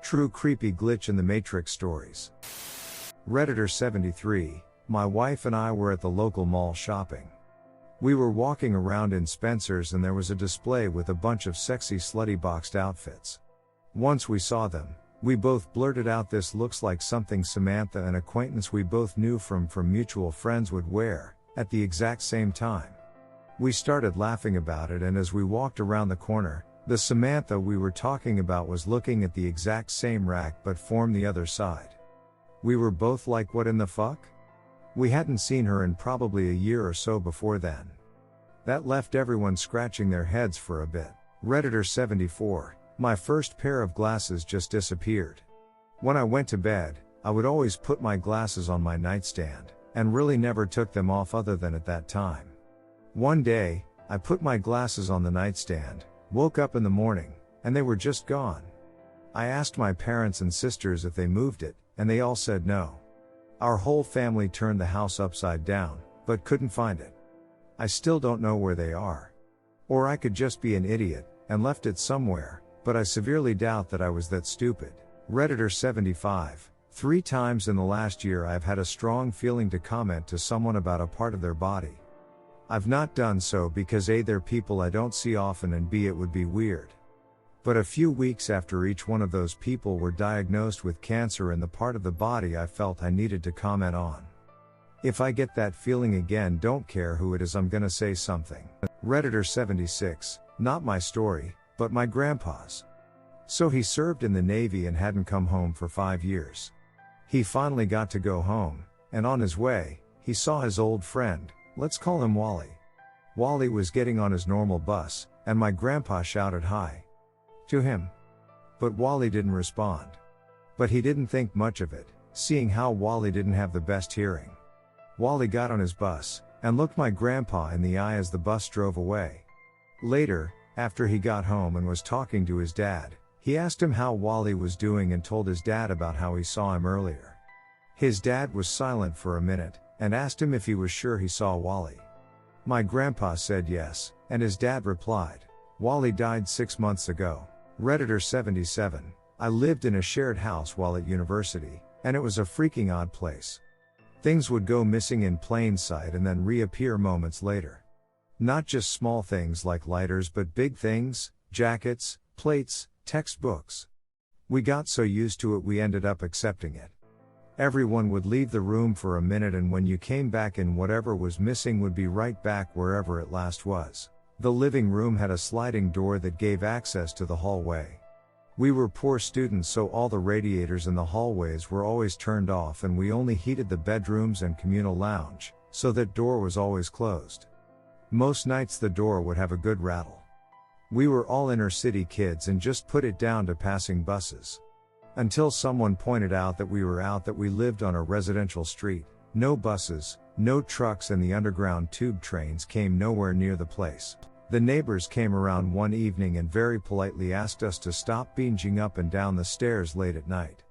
True creepy glitch in the Matrix stories. Redditor 73, my wife and I were at the local mall shopping. We were walking around in Spencer's and there was a display with a bunch of sexy slutty boxed outfits. Once we saw them, we both blurted out, "This looks like something Samantha, an acquaintance we both knew from mutual friends, would wear," at the exact same time. We started laughing about it, and as we walked around the corner, the Samantha we were talking about was looking at the exact same rack but from the other side. We were both like, "What in the fuck?" We hadn't seen her in probably a year or so before then. That left everyone scratching their heads for a bit. Redditor 74, my first pair of glasses just disappeared. When I went to bed, I would always put my glasses on my nightstand, and really never took them off other than at that time. One day, I put my glasses on the nightstand, woke up in the morning, and they were just gone. I asked my parents and sisters if they moved it, and they all said no. Our whole family turned the house upside down, but couldn't find it. I still don't know where they are. Or I could just be an idiot, and left it somewhere, but I severely doubt that I was that stupid. Redditor 75, 3 times in the last year I've had a strong feeling to comment to someone about a part of their body. I've not done so because A, they're people I don't see often, and B, it would be weird. But a few weeks after each one of those people were diagnosed with cancer in the part of the body I felt I needed to comment on. If I get that feeling again, don't care who it is, I'm gonna say something. Redditor 76, not my story, but my grandpa's. So he served in the Navy and hadn't come home for 5 years. He finally got to go home, and on his way, he saw his old friend, let's call him Wally. Wally was getting on his normal bus, and my grandpa shouted hi to him. But Wally didn't respond. But he didn't think much of it, seeing how Wally didn't have the best hearing. Wally got on his bus, and looked my grandpa in the eye as the bus drove away. Later, after he got home and was talking to his dad, he asked him how Wally was doing and told his dad about how he saw him earlier. His dad was silent for a minute, and asked him if he was sure he saw Wally. My grandpa said yes, and his dad replied, "Wally died 6 months ago." Redditor 77, I lived in a shared house while at university, and it was a freaking odd place. Things would go missing in plain sight and then reappear moments later. Not just small things like lighters, but big things, jackets, plates, textbooks. We got so used to it we ended up accepting it. Everyone would leave the room for a minute, and when you came back in, whatever was missing would be right back wherever it last was. The living room had a sliding door that gave access to the hallway. We were poor students, so all the radiators in the hallways were always turned off, and we only heated the bedrooms and communal lounge, so that door was always closed. Most nights the door would have a good rattle. We were all inner city kids and just put it down to passing buses. Until someone pointed out that we lived on a residential street, no buses, no trucks, and the underground tube trains came nowhere near the place. The neighbors came around one evening and very politely asked us to stop binging up and down the stairs late at night.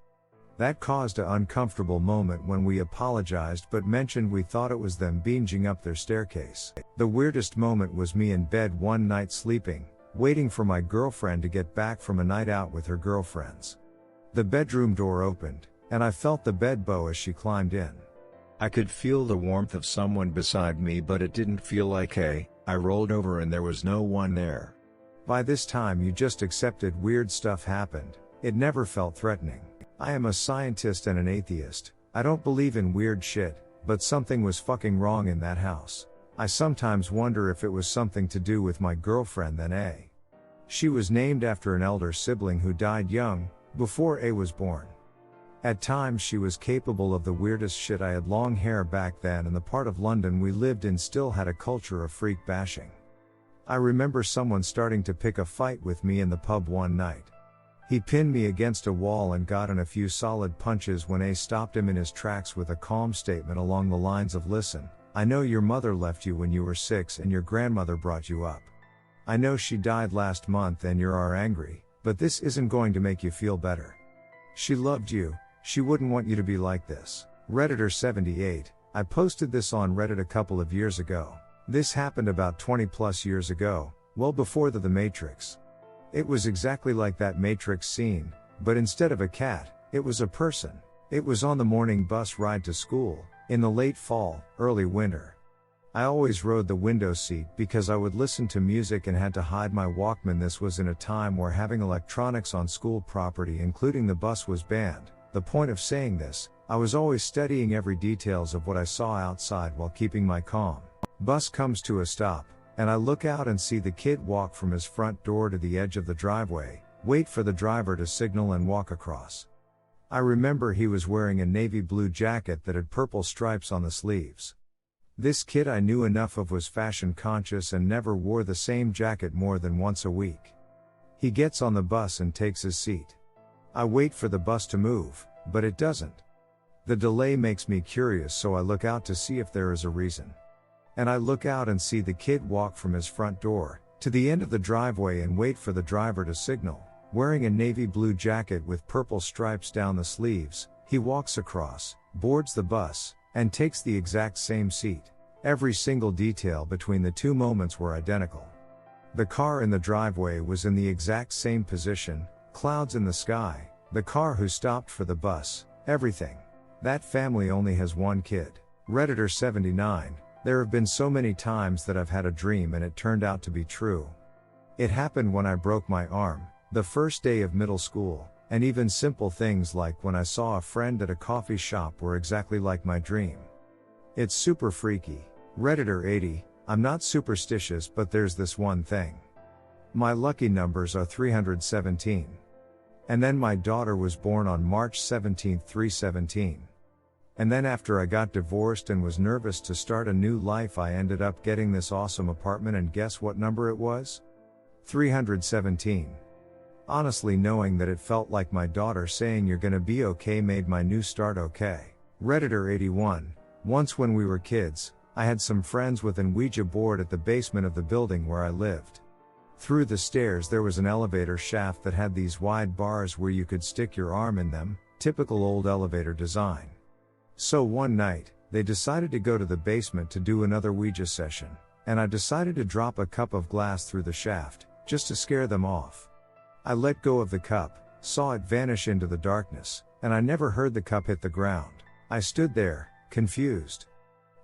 That caused an uncomfortable moment when we apologized but mentioned we thought it was them binging up their staircase. The weirdest moment was me in bed one night sleeping, waiting for my girlfriend to get back from a night out with her girlfriends. The bedroom door opened, and I felt the bed bow as she climbed in. I could feel the warmth of someone beside me, but it didn't feel like I rolled over and there was no one there. By this time you just accepted weird stuff happened. It never felt threatening. I am a scientist and an atheist. I don't believe in weird shit, but something was fucking wrong in that house. I sometimes wonder if it was something to do with my girlfriend then. She was named after an elder sibling who died young, before A was born. At times she was capable of the weirdest shit. I had long hair back then, and the part of London we lived in still had a culture of freak bashing. I remember someone starting to pick a fight with me in the pub one night. He pinned me against a wall and got in a few solid punches when A stopped him in his tracks with a calm statement along the lines of, "Listen, I know your mother left you when you were 6 and your grandmother brought you up. I know she died last month and you're angry, but this isn't going to make you feel better. She loved you, she wouldn't want you to be like this." Redditor 78, I posted this on Reddit a couple of years ago. This happened about 20 plus years ago, well before the Matrix. It was exactly like that Matrix scene, But instead of a cat, it was a person. It was on the morning bus ride to school, in the late fall, early winter. I always rode the window seat because I would listen to music and had to hide my Walkman. This was in a time where having electronics on school property, including the bus, was banned. The point of saying this, I was always studying every details of what I saw outside while keeping my calm. Bus comes to a stop, and I look out and see the kid walk from his front door to the edge of the driveway, wait for the driver to signal and walk across. I remember he was wearing a navy blue jacket that had purple stripes on the sleeves. This kid I knew enough of was fashion conscious and never wore the same jacket more than once a week. He gets on the bus and takes his seat. I wait for the bus to move, but it doesn't. The delay makes me curious, so I look out to see if there is a reason. And I look out and see the kid walk from his front door to the end of the driveway and wait for the driver to signal. Wearing a navy blue jacket with purple stripes down the sleeves, he walks across, boards the bus, and takes the exact same seat. Every single detail between the two moments were identical. The car in the driveway was in the exact same position, clouds in the sky, the car who stopped for the bus, everything. That family only has one kid. Redditor 79, there have been so many times that I've had a dream and it turned out to be true. It happened when I broke my arm, the first day of middle school, and even simple things like when I saw a friend at a coffee shop were exactly like my dream. It's super freaky. Redditor 80, I'm not superstitious, but there's this one thing. My lucky numbers are 317. And then my daughter was born on March 17, 317. And then after I got divorced and was nervous to start a new life, I ended up getting this awesome apartment, and guess what number it was? 317. Honestly, knowing that it felt like my daughter saying you're gonna be okay made my new start okay. Redditor 81, once when we were kids, I had some friends with an Ouija board at the basement of the building where I lived. Through the stairs there was an elevator shaft that had these wide bars where you could stick your arm in them, typical old elevator design. So one night, they decided to go to the basement to do another Ouija session, and I decided to drop a cup of glass through the shaft, just to scare them off. I let go of the cup, saw it vanish into the darkness, and I never heard the cup hit the ground. I stood there, confused.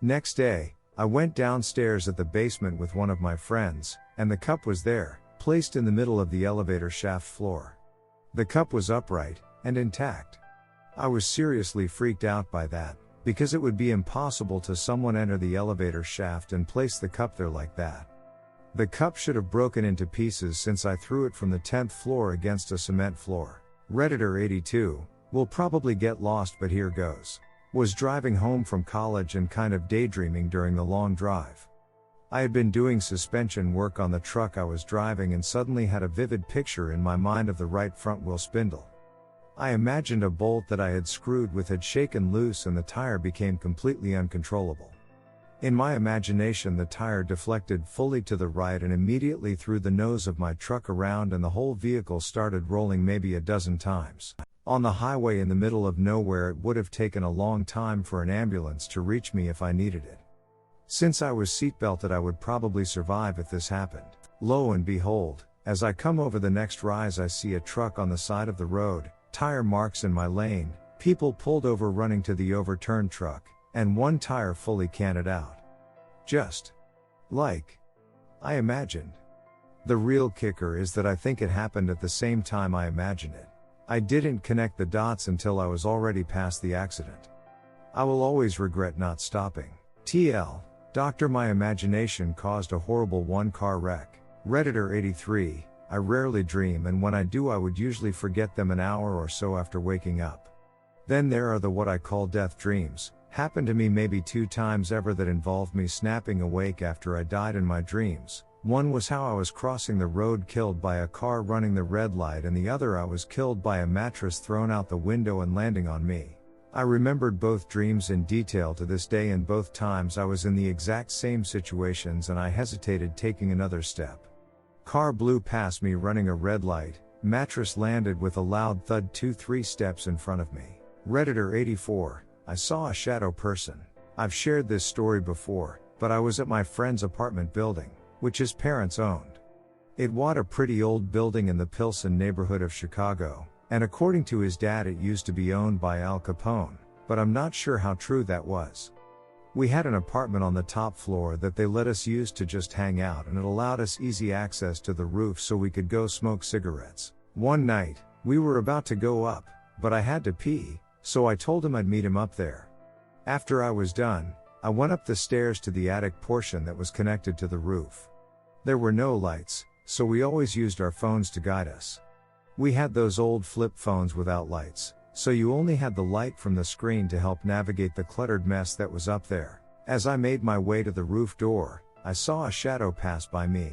Next day, I went downstairs at the basement with one of my friends, and the cup was there, placed in the middle of the elevator shaft floor. The cup was upright, and intact. I was seriously freaked out by that, because it would be impossible to someone enter the elevator shaft and place the cup there like that. The cup should have broken into pieces since I threw it from the 10th floor against a cement floor. Redditor 82, will probably get lost, but here goes. Was driving home from college and kind of daydreaming during the long drive. I had been doing suspension work on the truck I was driving and suddenly had a vivid picture in my mind of the right front wheel spindle. I imagined a bolt that I had screwed with had shaken loose and the tire became completely uncontrollable. In my imagination, the tire deflected fully to the right and immediately threw the nose of my truck around, and the whole vehicle started rolling maybe a dozen times. On the highway in the middle of nowhere, it would have taken a long time for an ambulance to reach me if I needed it. Since I was seatbelted, I would probably survive if this happened. Lo and behold, as I come over the next rise, I see a truck on the side of the road, tire marks in my lane, people pulled over running to the overturned truck, and one tire fully canted out. Just like I imagined. The real kicker is that I think it happened at the same time I imagined it. I didn't connect the dots until I was already past the accident. I will always regret not stopping. TL. Doctor, my imagination caused a horrible one-car wreck. Redditor 83, I rarely dream, and when I do I would usually forget them an hour or so after waking up. Then there are the what I call death dreams. Happened to me maybe 2 times ever that involved me snapping awake after I died in my dreams. One was how I was crossing the road killed by a car running the red light, and the other I was killed by a mattress thrown out the window and landing on me. I remembered both dreams in detail to this day, and both times I was in the exact same situations and I hesitated taking another step. Car blew past me running a red light, mattress landed with a loud thud 2-3 steps in front of me. Redditor 84, I saw a shadow person. I've shared this story before, but I was at my friend's apartment building, which his parents owned. It was a pretty old building in the Pilsen neighborhood of Chicago, And according to his dad, it used to be owned by Al Capone, but I'm not sure how true that was. We had an apartment on the top floor that they let us use to just hang out, and it allowed us easy access to the roof so we could go smoke cigarettes. One night, we were about to go up, but I had to pee, so I told him I'd meet him up there. After I was done, I went up the stairs to the attic portion that was connected to the roof. There were no lights, so we always used our phones to guide us. We had those old flip phones without lights, so you only had the light from the screen to help navigate the cluttered mess that was up there. As I made my way to the roof door, I saw a shadow pass by me.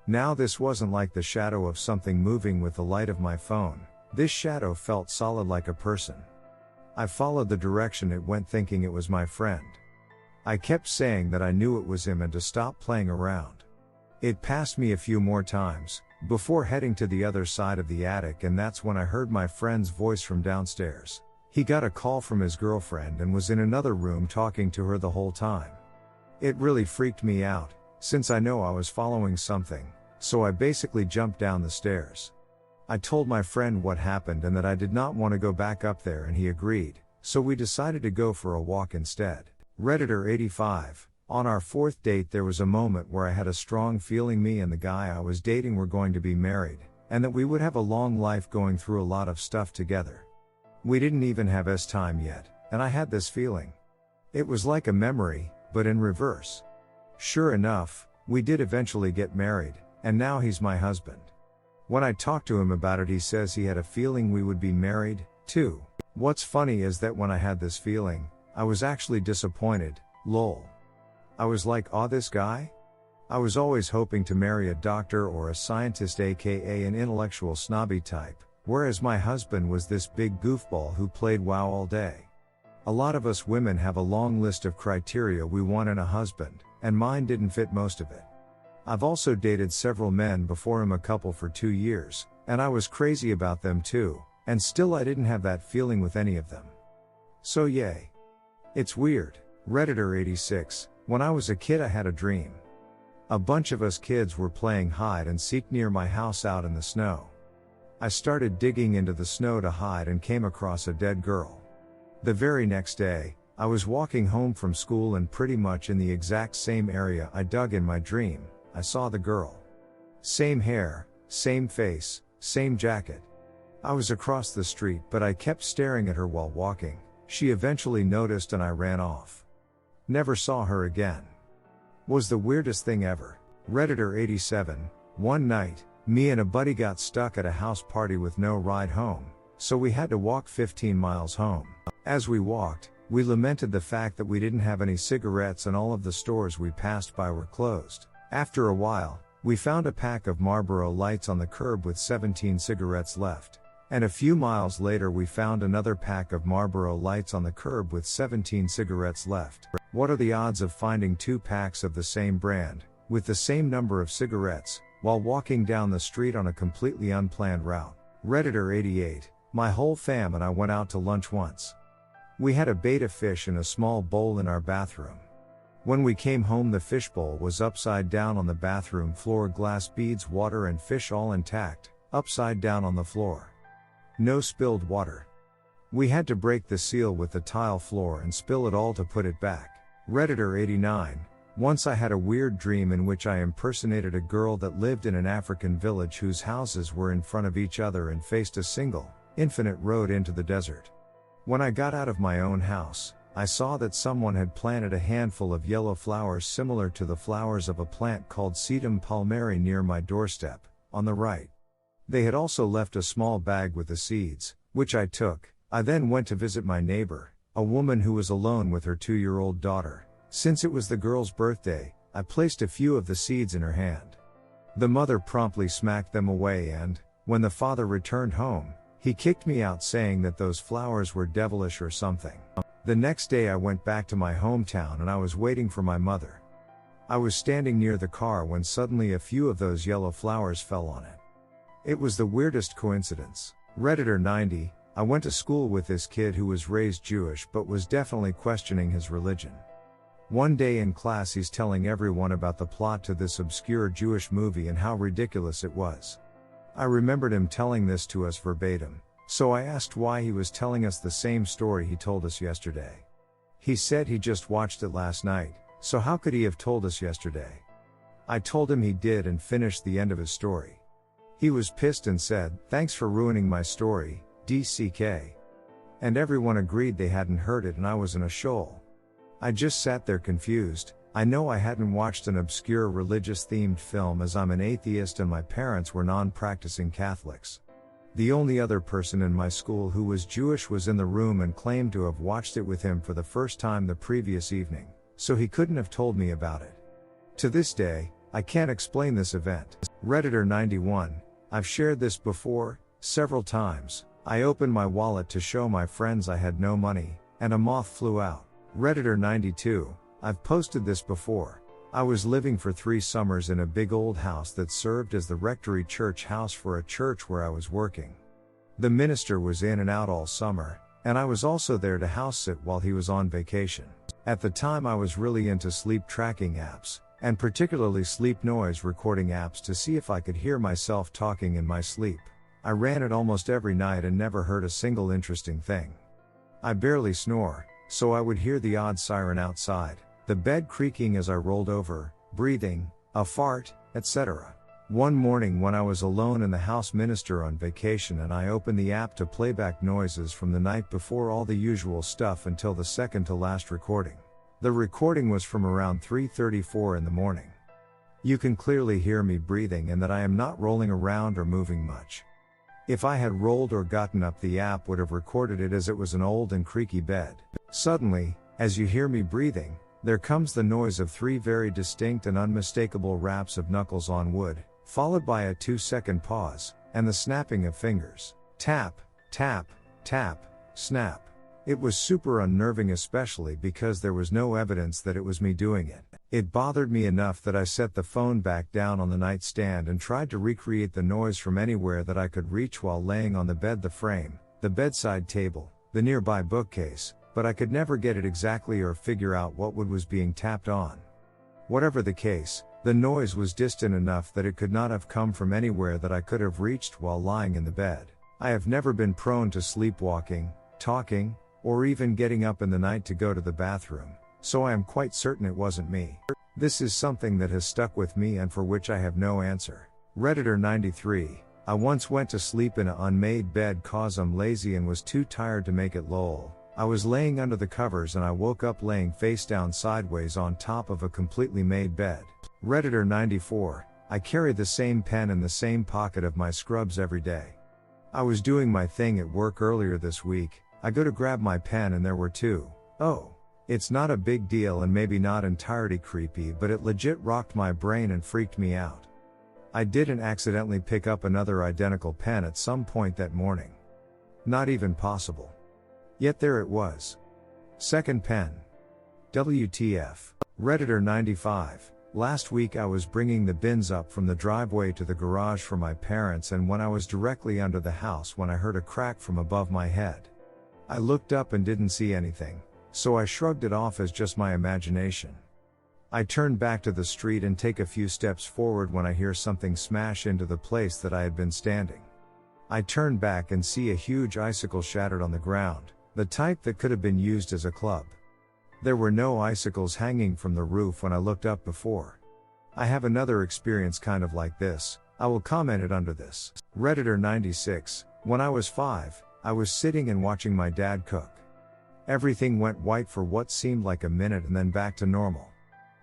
Now this wasn't like the shadow of something moving with the light of my phone. This shadow felt solid like a person. I followed the direction it went, thinking it was my friend. I kept saying that I knew it was him and to stop playing around. It passed me a few more times, before heading to the other side of the attic, and that's when I heard my friend's voice from downstairs. He got a call from his girlfriend and was in another room talking to her the whole time. It really freaked me out, since I know I was following something, so I basically jumped down the stairs. I told my friend what happened and that I did not want to go back up there, and he agreed, so we decided to go for a walk instead. Redditor 85. On our fourth date, there was a moment where I had a strong feeling me and the guy I was dating were going to be married, and that we would have a long life going through a lot of stuff together. We didn't even have time yet, and I had this feeling. It was like a memory, but in reverse. Sure enough, we did eventually get married, and now he's my husband. When I talked to him about it, he says he had a feeling we would be married, too. What's funny is that when I had this feeling, I was actually disappointed, lol. I was like, aw, this guy? I was always hoping to marry a doctor or a scientist, aka an intellectual snobby type, whereas my husband was this big goofball who played WoW all day. A lot of us women have a long list of criteria we want in a husband, and mine didn't fit most of it. I've also dated several men before him, a couple for 2 years, and I was crazy about them too, and still I didn't have that feeling with any of them. So yay. It's weird. Redditor 86. When I was a kid, I had a dream. A bunch of us kids were playing hide and seek near my house out in the snow. I started digging into the snow to hide and came across a dead girl. The very next day, I was walking home from school, and pretty much in the exact same area I dug in my dream, I saw the girl. Same hair, same face, same jacket. I was across the street, but I kept staring at her while walking. She eventually noticed and I ran off. Never saw her again. Was the weirdest thing ever. Redditor 87. One night, me and a buddy got stuck at a house party with no ride home, so we had to walk 15 miles home. As we walked, we lamented the fact that we didn't have any cigarettes and all of the stores we passed by were closed. After a while, we found a pack of Marlboro Lights on the curb with 17 cigarettes left. And a few miles later, we found another pack of Marlboro Lights on the curb with 17 cigarettes left. What are the odds of finding 2 packs of the same brand, with the same number of cigarettes, while walking down the street on a completely unplanned route? Redditor 88. My whole fam and I went out to lunch once. We had a betta fish in a small bowl in our bathroom. When we came home, the fishbowl was upside down on the bathroom floor, glass beads, water and fish all intact, upside down on the floor. No spilled water. We had to break the seal with the tile floor and spill it all to put it back. Redditor 89. Once I had a weird dream in which I impersonated a girl that lived in an African village whose houses were in front of each other and faced a single, infinite road into the desert. When I got out of my own house, I saw that someone had planted a handful of yellow flowers similar to the flowers of a plant called Sedum palmeri near my doorstep, on the right. They had also left a small bag with the seeds, which I took. I then went to visit my neighbor, a woman who was alone with her 2-year-old daughter. Since it was the girl's birthday, I placed a few of the seeds in her hand. The mother promptly smacked them away, and, when the father returned home, he kicked me out, saying that those flowers were devilish or something. The next day I went back to my hometown and I was waiting for my mother. I was standing near the car when suddenly a few of those yellow flowers fell on it. It was the weirdest coincidence. Redditor 90. I went to school with this kid who was raised Jewish but was definitely questioning his religion. One day in class he's telling everyone about the plot to this obscure Jewish movie and how ridiculous it was. I remembered him telling this to us verbatim, So I asked why he was telling us the same story he told us yesterday. He said he just watched it last night, so how could he have told us yesterday? I told him he did and finished the end of his story. He was pissed and said, "Thanks for ruining my story, DCK." And everyone agreed they hadn't heard it and I was in a shoal. I just sat there confused. I know I hadn't watched an obscure religious-themed film as I'm an atheist and my parents were non-practicing Catholics. The only other person in my school who was Jewish was in the room and claimed to have watched it with him for the first time the previous evening, so he couldn't have told me about it. To this day, I can't explain this event. Redditor 91, I've shared this before, several times. I opened my wallet to show my friends I had no money, and a moth flew out. Redditor 92, I've posted this before. I was living for 3 summers in a big old house that served as the rectory church house for a church where I was working. The minister was in and out all summer, and I was also there to house sit while he was on vacation. At the time I was really into sleep tracking apps, and particularly sleep noise recording apps to see if I could hear myself talking in my sleep. I ran it almost every night and never heard a single interesting thing. I barely snore, so I would hear the odd siren outside, the bed creaking as I rolled over, breathing, a fart, etc. One morning when I was alone in the house minister on vacation and I opened the app to play back noises from the night before, all the usual stuff until the second to last recording. The recording was from around 3:34 in the morning. You can clearly hear me breathing and that I am not rolling around or moving much. If I had rolled or gotten up, the app would have recorded it as it was an old and creaky bed. Suddenly, as you hear me breathing, there comes the noise of 3 very distinct and unmistakable raps of knuckles on wood, followed by a 2-second pause, and the snapping of fingers. Tap, tap, tap, snap. It was super unnerving, especially because there was no evidence that it was me doing it. It bothered me enough that I set the phone back down on the nightstand and tried to recreate the noise from anywhere that I could reach while laying on the bed, the frame, the bedside table, the nearby bookcase, but I could never get it exactly or figure out what wood was being tapped on. Whatever the case, the noise was distant enough that it could not have come from anywhere that I could have reached while lying in the bed. I have never been prone to sleepwalking, talking, or even getting up in the night to go to the bathroom, so I am quite certain it wasn't me. This is something that has stuck with me and for which I have no answer. Redditor 93, I once went to sleep in an unmade bed cause I'm lazy and was too tired to make it lol. I was laying under the covers and I woke up laying face down sideways on top of a completely made bed. Redditor 94, I carry the same pen in the same pocket of my scrubs every day. I was doing my thing at work earlier this week. I go to grab my pen and there were 2. Oh. It's not a big deal and maybe not entirely creepy, but it legit rocked my brain and freaked me out. I didn't accidentally pick up another identical pen at some point that morning. Not even possible. Yet there it was. Second pen. WTF. Redditor 95. Last week I was bringing the bins up from the driveway to the garage for my parents, and when I was directly under the house when I heard a crack from above my head. I looked up and didn't see anything, so I shrugged it off as just my imagination. I turned back to the street and take a few steps forward when I hear something smash into the place that I had been standing. I turn back and see a huge icicle shattered on the ground, the type that could have been used as a club. There were no icicles hanging from the roof when I looked up before. I have another experience kind of like this. I will comment it under this. Redditor 96, when I was 5, I was sitting and watching my dad cook. Everything went white for what seemed like a minute and then back to normal.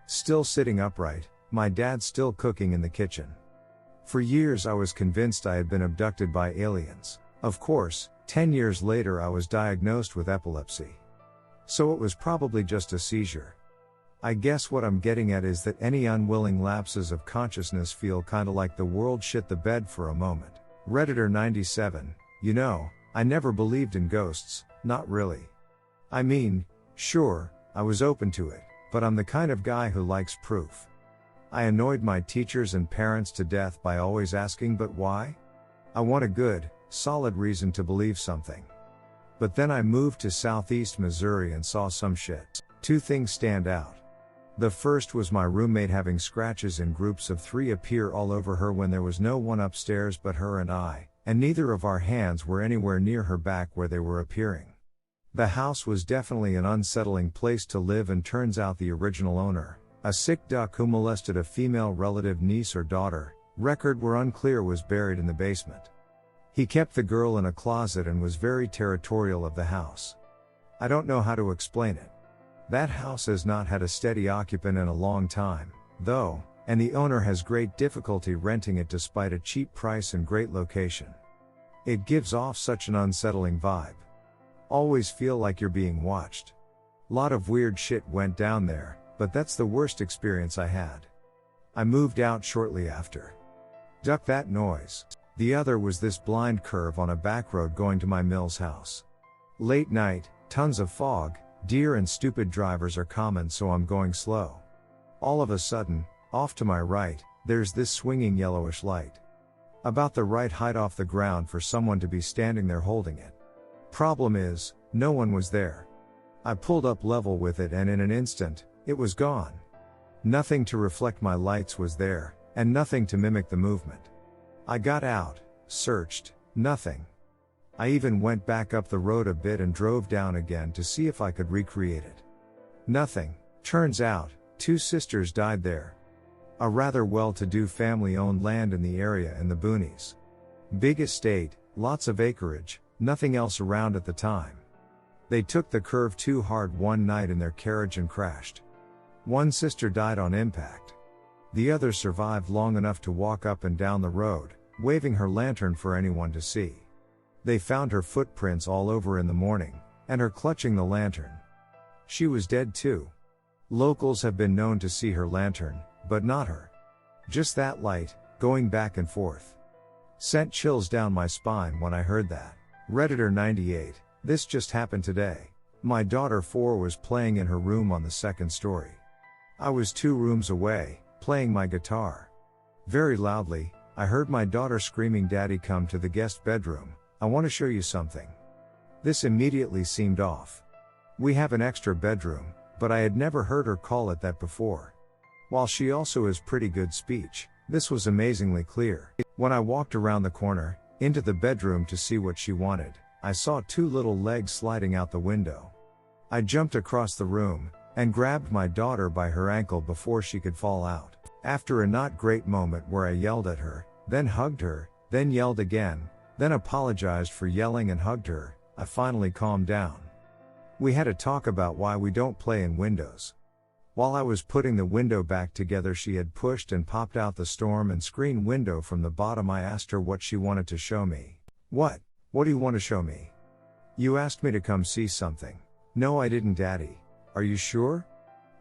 Still sitting upright, my dad still cooking in the kitchen. For years I was convinced I had been abducted by aliens. Of course, 10 years later I was diagnosed with epilepsy. So it was probably just a seizure. I guess what I'm getting at is that any unwilling lapses of consciousness feel kinda like the world shit the bed for a moment. Redditor 97, you know, I never believed in ghosts, not really. I mean, sure, I was open to it, but I'm the kind of guy who likes proof. I annoyed my teachers and parents to death by always asking, but why? I want a good, solid reason to believe something. But then I moved to Southeast Missouri and saw some shit. 2 things stand out. The first was my roommate having scratches in groups of 3 appear all over her when there was no one upstairs but her and I, and neither of our hands were anywhere near her back where they were appearing. The house was definitely an unsettling place to live, and turns out the original owner, a sick duck who molested a female relative niece or daughter, record were unclear, was buried in the basement. He kept the girl in a closet and was very territorial of the house. I don't know how to explain it. That house has not had a steady occupant in a long time, though, and the owner has great difficulty renting it despite a cheap price and great location. It gives off such an unsettling vibe. Always feel like you're being watched. Lot of weird shit went down there, but that's the worst experience I had. I moved out shortly after. Duck that noise. The other was this blind curve on a back road going to my Mill's house. Late night, tons of fog, deer and stupid drivers are common, so I'm going slow. All of a sudden, off to my right, there's this swinging yellowish light. About the right height off the ground for someone to be standing there holding it. Problem is, no one was there. I pulled up level with it and in an instant, it was gone. Nothing to reflect my lights was there, and nothing to mimic the movement. I got out, searched, nothing. I even went back up the road a bit and drove down again to see if I could recreate it. Nothing. Turns out, 2 sisters died there. A rather well-to-do family-owned land in the area in the boonies. Big estate, lots of acreage, nothing else around at the time. They took the curve too hard one night in their carriage and crashed. One sister died on impact. The other survived long enough to walk up and down the road, waving her lantern for anyone to see. They found her footprints all over in the morning, and her clutching the lantern. She was dead too. Locals have been known to see her lantern, but not her. Just that light, going back and forth. Sent chills down my spine when I heard that. Redditor 98, this just happened today. My daughter 4 was playing in her room on the 2nd story. I was 2 rooms away, playing my guitar. Very loudly, I heard my daughter screaming, "Daddy, come to the guest bedroom. I want to show you something." This immediately seemed off. We have an extra bedroom, but I had never heard her call it that before. While she also has pretty good speech, this was amazingly clear. When I walked around the corner, into the bedroom to see what she wanted, I saw 2 little legs sliding out the window. I jumped across the room, and grabbed my daughter by her ankle before she could fall out. After a not great moment where I yelled at her, then hugged her, then yelled again, then apologized for yelling and hugged her, I finally calmed down. We had a talk about why we don't play in windows. While I was putting the window back together, she had pushed and popped out the storm and screen window from the bottom. I asked her what she wanted to show me. What do you want to show me? You asked me to come see something. No, I didn't, Daddy. Are you sure?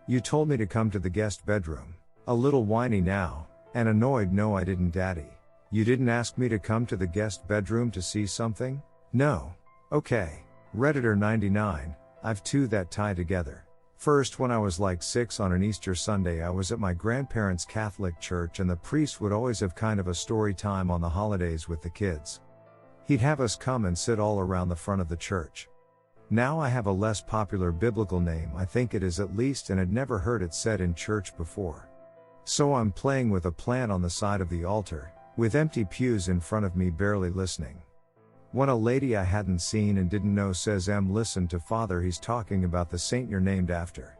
You told me to come to the guest bedroom. A little whiny now, and annoyed. No, I didn't, Daddy. You didn't ask me to come to the guest bedroom to see something? No. Okay. Redditor 99, I've 2 that tie together. First, when I was like 6 on an Easter Sunday, I was at my grandparents' Catholic church, and the priest would always have kind of a story time on the holidays with the kids. He'd have us come and sit all around the front of the church. Now I have a less popular biblical name, I think it is at least, and had never heard it said in church before. So I'm playing with a plant on the side of the altar, with empty pews in front of me, barely listening. When a lady I hadn't seen and didn't know says, "Listen to Father, he's talking about the saint you're named after."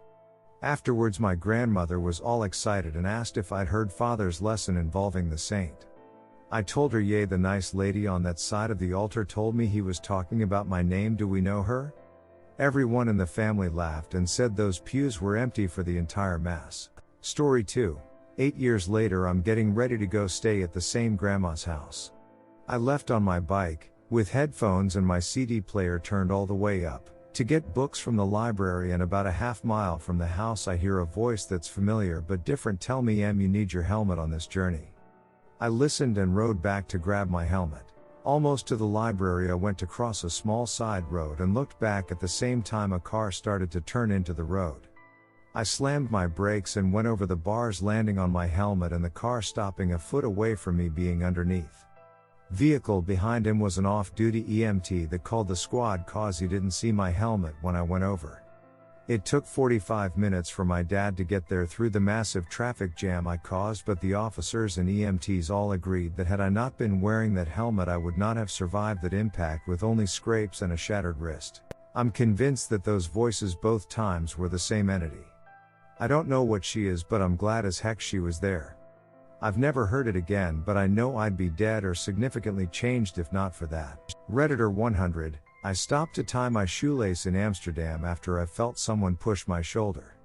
Afterwards my grandmother was all excited and asked if I'd heard Father's lesson involving the saint. I told her, "Yay, the nice lady on that side of the altar told me he was talking about my name. Do we know her?" Everyone in the family laughed and said those pews were empty for the entire Mass. Story 2. 8 years later, I'm getting ready to go stay at the same grandma's house. I left on my bike, with headphones and my CD player turned all the way up, to get books from the library, and about a half mile from the house I hear a voice that's familiar but different tell me, "You need your helmet on this journey." I listened and rode back to grab my helmet. Almost to the library I went to cross a small side road and looked back at the same time a car started to turn into the road. I slammed my brakes and went over the bars, landing on my helmet and the car stopping a foot away from me, being underneath. Vehicle behind him was an off-duty EMT that called the squad cause he didn't see my helmet when I went over. It took 45 minutes for my dad to get there through the massive traffic jam I caused, but the officers and EMTs all agreed that had I not been wearing that helmet I would not have survived that impact with only scrapes and a shattered wrist. I'm convinced that those voices both times were the same entity. I don't know what she is, but I'm glad as heck she was there. I've never heard it again, but I know I'd be dead or significantly changed if not for that. Redditor 100, I stopped to tie my shoelace in Amsterdam after I felt someone push my shoulder.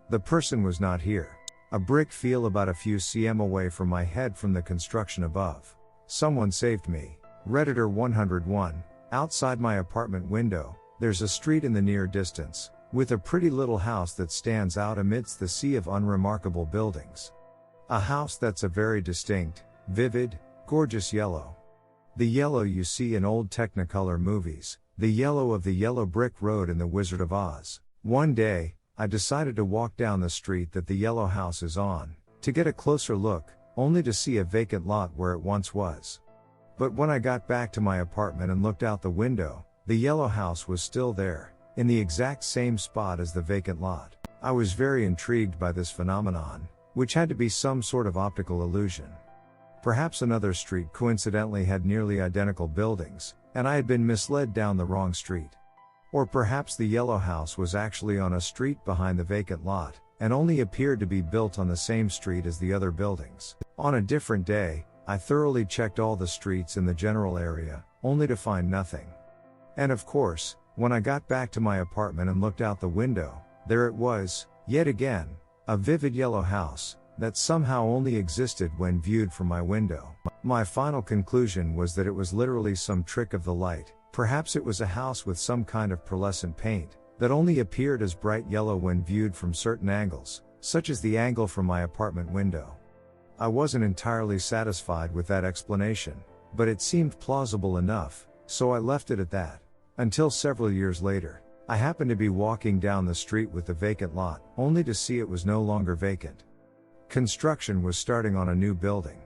The person was not here. A brick fell about a few cm away from my head from the construction above. Someone saved me. Redditor 101, outside my apartment window, there's a street in the near distance, with a pretty little house that stands out amidst the sea of unremarkable buildings. A house that's a very distinct, vivid, gorgeous yellow. The yellow you see in old Technicolor movies, the yellow of the yellow brick road in The Wizard of Oz. One day, I decided to walk down the street that the yellow house is on, to get a closer look, only to see a vacant lot where it once was. But when I got back to my apartment and looked out the window, the yellow house was still there, in the exact same spot as the vacant lot. I was very intrigued by this phenomenon, which had to be some sort of optical illusion. Perhaps another street coincidentally had nearly identical buildings, and I had been misled down the wrong street. Or perhaps the yellow house was actually on a street behind the vacant lot, and only appeared to be built on the same street as the other buildings. On a different day, I thoroughly checked all the streets in the general area, only to find nothing. And of course, when I got back to my apartment and looked out the window, there it was, yet again, a vivid yellow house, that somehow only existed when viewed from my window. My final conclusion was that it was literally some trick of the light. Perhaps it was a house with some kind of pearlescent paint, that only appeared as bright yellow when viewed from certain angles, such as the angle from my apartment window. I wasn't entirely satisfied with that explanation, but it seemed plausible enough, so I left it at that. Until several years later, I happened to be walking down the street with the vacant lot, only to see it was no longer vacant. Construction was starting on a new building.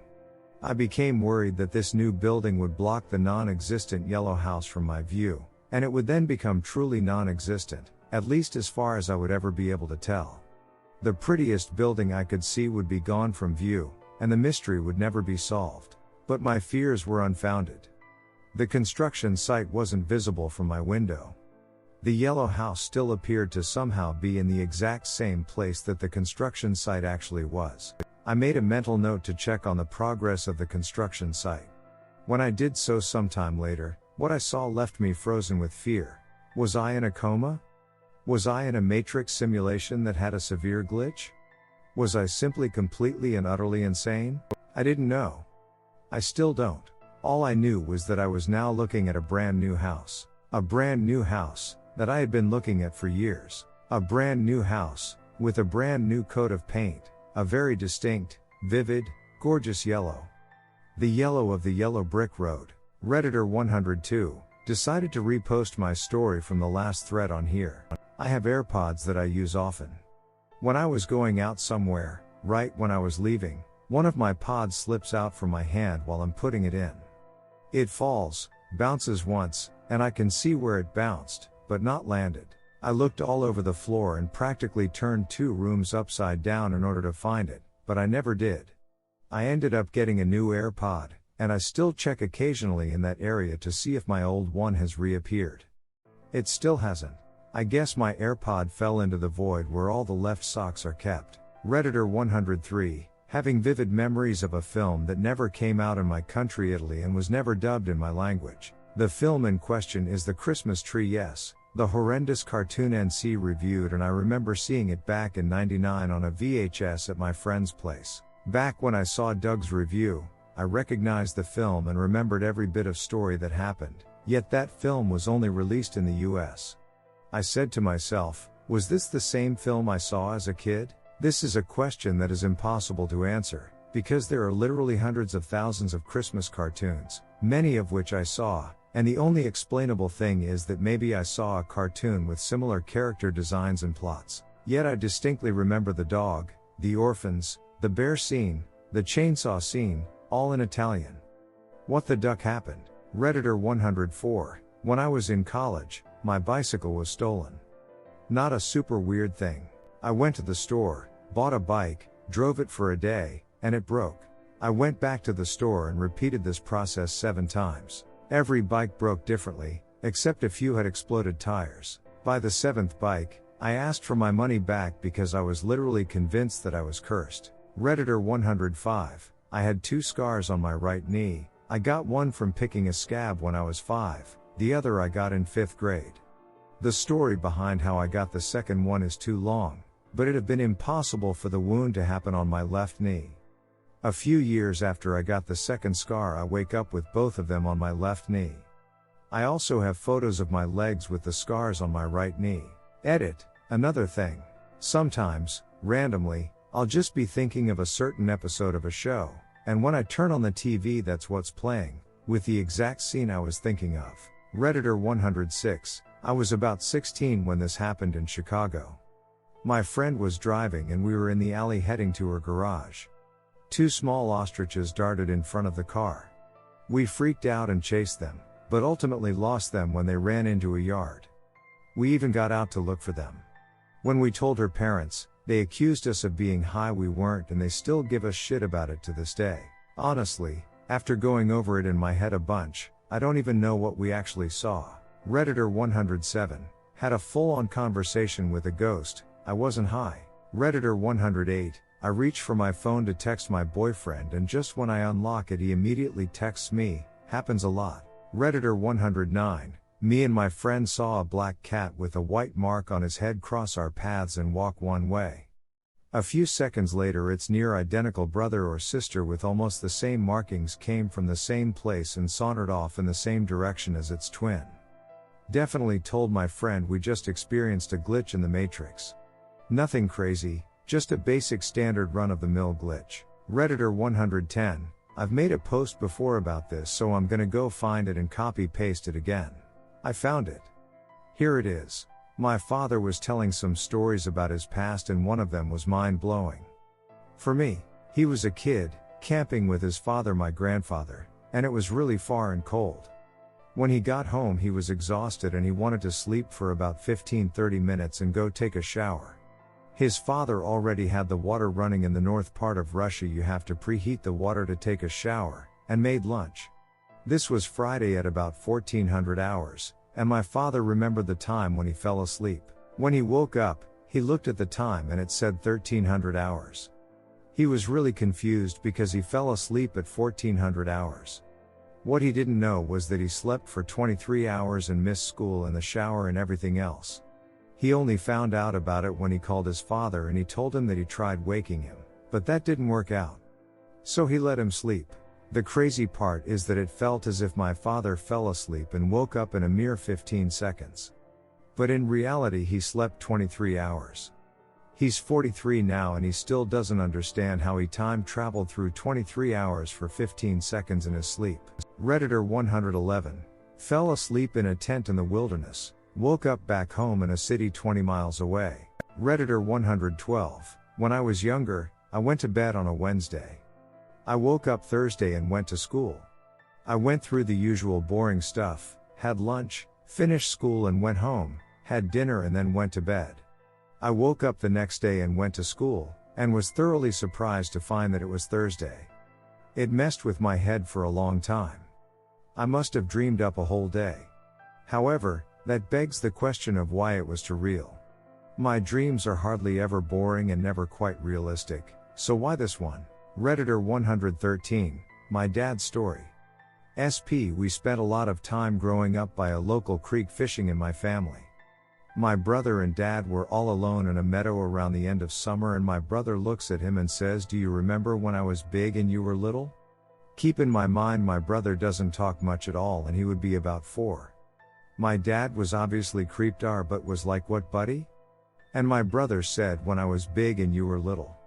I became worried that this new building would block the non-existent yellow house from my view, and it would then become truly non-existent, at least as far as I would ever be able to tell. The prettiest building I could see would be gone from view, and the mystery would never be solved. But my fears were unfounded. The construction site wasn't visible from my window. The yellow house still appeared to somehow be in the exact same place that the construction site actually was. I made a mental note to check on the progress of the construction site. When I did so sometime later, what I saw left me frozen with fear. Was I in a coma? Was I in a matrix simulation that had a severe glitch? Was I simply completely and utterly insane? I didn't know. I still don't. All I knew was that I was now looking at a brand new house. A brand new house that I had been looking at for years. A brand new house, with a brand new coat of paint, a very distinct, vivid, gorgeous yellow. The yellow of the yellow brick road. Redditor 102, decided to repost my story from the last thread on here. I have AirPods that I use often. When I was going out somewhere, right when I was leaving, one of my pods slips out from my hand while I'm putting it in. It falls, bounces once, and I can see where it bounced, but not landed. I looked all over the floor and practically turned 2 rooms upside down in order to find it, but I never did. I ended up getting a new AirPod, and I still check occasionally in that area to see if my old one has reappeared. It still hasn't. I guess my AirPod fell into the void where all the left socks are kept. Redditor 103, having vivid memories of a film that never came out in my country Italy and was never dubbed in my language. The film in question is The Christmas Tree. Yes, the horrendous cartoon NC reviewed, and I remember seeing it back in '99 on a VHS at my friend's place. Back when I saw Doug's review, I recognized the film and remembered every bit of story that happened, yet that film was only released in the US. I said to myself, was this the same film I saw as a kid? This is a question that is impossible to answer, because there are literally hundreds of thousands of Christmas cartoons, many of which I saw, and the only explainable thing is that maybe I saw a cartoon with similar character designs and plots. Yet I distinctly remember the dog, the orphans, the bear scene, the chainsaw scene, all in Italian. What the duck happened? Redditor 104, when I was in college, my bicycle was stolen. Not a super weird thing. I went to the store, bought a bike, drove it for a day, and it broke. I went back to the store and repeated this process 7 times. Every bike broke differently, except a few had exploded tires. By the 7th bike, I asked for my money back because I was literally convinced that I was cursed. Redditor 105. I had 2 scars on my right knee. I got one from picking a scab when I was 5, the other I got in 5th grade. The story behind how I got the second one is too long, but it'd have been impossible for the wound to happen on my left knee. A few years after I got the second scar, I wake up with both of them on my left knee. I also have photos of my legs with the scars on my right knee. Edit. Another thing. Sometimes, randomly, I'll just be thinking of a certain episode of a show, and when I turn on the TV that's what's playing, with the exact scene I was thinking of. Redditor 106. I was about 16 when this happened in Chicago. My friend was driving and we were in the alley heading to her garage. 2 small ostriches darted in front of the car. We freaked out and chased them, but ultimately lost them when they ran into a yard. We even got out to look for them. When we told her parents, they accused us of being high. We weren't, and they still give us shit about it to this day. Honestly, after going over it in my head a bunch, I don't even know what we actually saw. Redditor 107. Had a full-on conversation with a ghost. I wasn't high. Redditor 108. I reach for my phone to text my boyfriend, and just when I unlock it he immediately texts me. Happens a lot. Redditor 109. Me and my friend saw a black cat with a white mark on his head cross our paths and walk one way. A few seconds later its near identical brother or sister with almost the same markings came from the same place and sauntered off in the same direction as its twin. Definitely told my friend we just experienced a glitch in the Matrix. Nothing crazy, just a basic standard run-of-the-mill glitch. Redditor 110. I've made a post before about this, so I'm gonna go find it and copy-paste it again. I found it. Here it is. My father was telling some stories about his past and one of them was mind-blowing. For me, he was a kid, camping with his father, my grandfather, and it was really far and cold. When he got home he was exhausted and he wanted to sleep for about 15-30 minutes and go take a shower. His father already had the water running in the north part of Russia. You have to preheat the water to take a shower, and made lunch. This was Friday at about 1400 hours, and my father remembered the time when he fell asleep. When he woke up, he looked at the time and it said 1300 hours. He was really confused because he fell asleep at 1400 hours. What he didn't know was that he slept for 23 hours and missed school and the shower and everything else. He only found out about it when he called his father and he told him that he tried waking him, but that didn't work out. So he let him sleep. The crazy part is that it felt as if my father fell asleep and woke up in a mere 15 seconds. But in reality he slept 23 hours. He's 43 now and he still doesn't understand how he time traveled through 23 hours for 15 seconds in his sleep. Redditor 111. Fell asleep in a tent in the wilderness. Woke up back home in a city 20 miles away. Redditor 112. When I was younger, I went to bed on a Wednesday. I woke up Thursday and went to school. I went through the usual boring stuff, had lunch, finished school and went home, had dinner and then went to bed. I woke up the next day and went to school, and was thoroughly surprised to find that it was Thursday. It messed with my head for a long time. I must have dreamed up a whole day. However, that begs the question of why it was too real. My dreams are hardly ever boring and never quite realistic, so why this one? Redditor 113. My dad's story. SP. We spent a lot of time growing up by a local creek fishing in my family. My brother and dad were all alone in a meadow around the end of summer and my brother looks at him and says, "Do you remember when I was big and you were little?" Keep in my mind my brother doesn't talk much at all and he would be about 4. My dad was obviously creeped out but was like, "What, buddy?" And my brother said, "When I was big and you were little."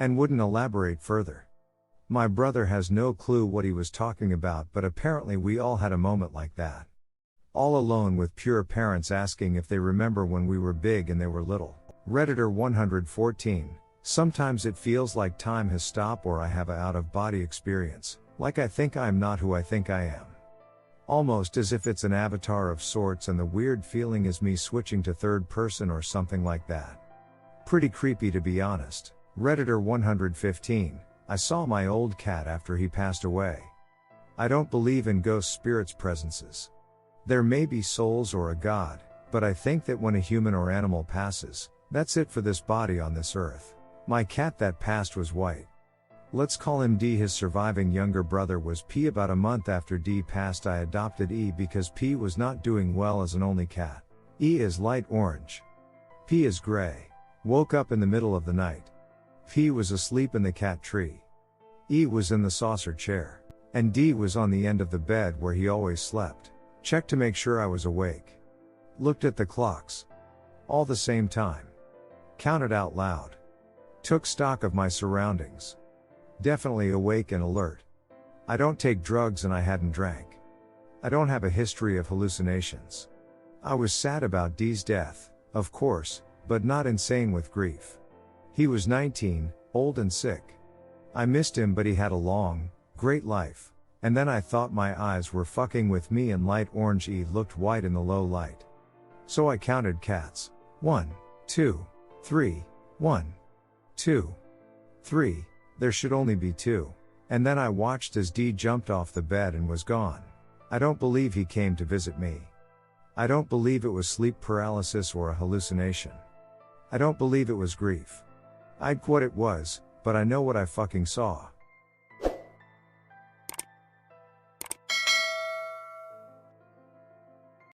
And wouldn't elaborate further. My brother has no clue what he was talking about, but apparently we all had a moment like that. All alone with pure parents asking if they remember when we were big and they were little. Redditor 114. Sometimes it feels like time has stopped or I have a out-of-body experience, like I think I am not who I think I am. Almost as if it's an avatar of sorts, and the weird feeling is me switching to third person or something like that. Pretty creepy, to be honest. Redditor 115, I saw my old cat after he passed away. I don't believe in ghost spirits presences. There may be souls or a god, but I think that when a human or animal passes, that's it for this body on this earth. My cat that passed was white. Let's call him D. His surviving younger brother was P. About a month after D passed, I adopted E because P was not doing well as an only cat. E is light orange. P is gray. Woke up in the middle of the night. P was asleep in the cat tree. E was in the saucer chair. And D was on the end of the bed where he always slept. Checked to make sure I was awake. Looked at the clocks. All the same time. Counted out loud. Took stock of my surroundings. Definitely awake and alert. I don't take drugs and I hadn't drank. I don't have a history of hallucinations. I was sad about D's death, of course, but not insane with grief. He was 19, old and sick. I missed him, but he had a long, great life. And then I thought my eyes were fucking with me, and light orange E looked white in the low light. So I counted cats. 1, 2, 3, 1, 2, 3. There should only be 2. And then I watched as D jumped off the bed and was gone. I don't believe he came to visit me. I don't believe it was sleep paralysis or a hallucination. I don't believe it was grief. I'd what it was, but I know what I fucking saw.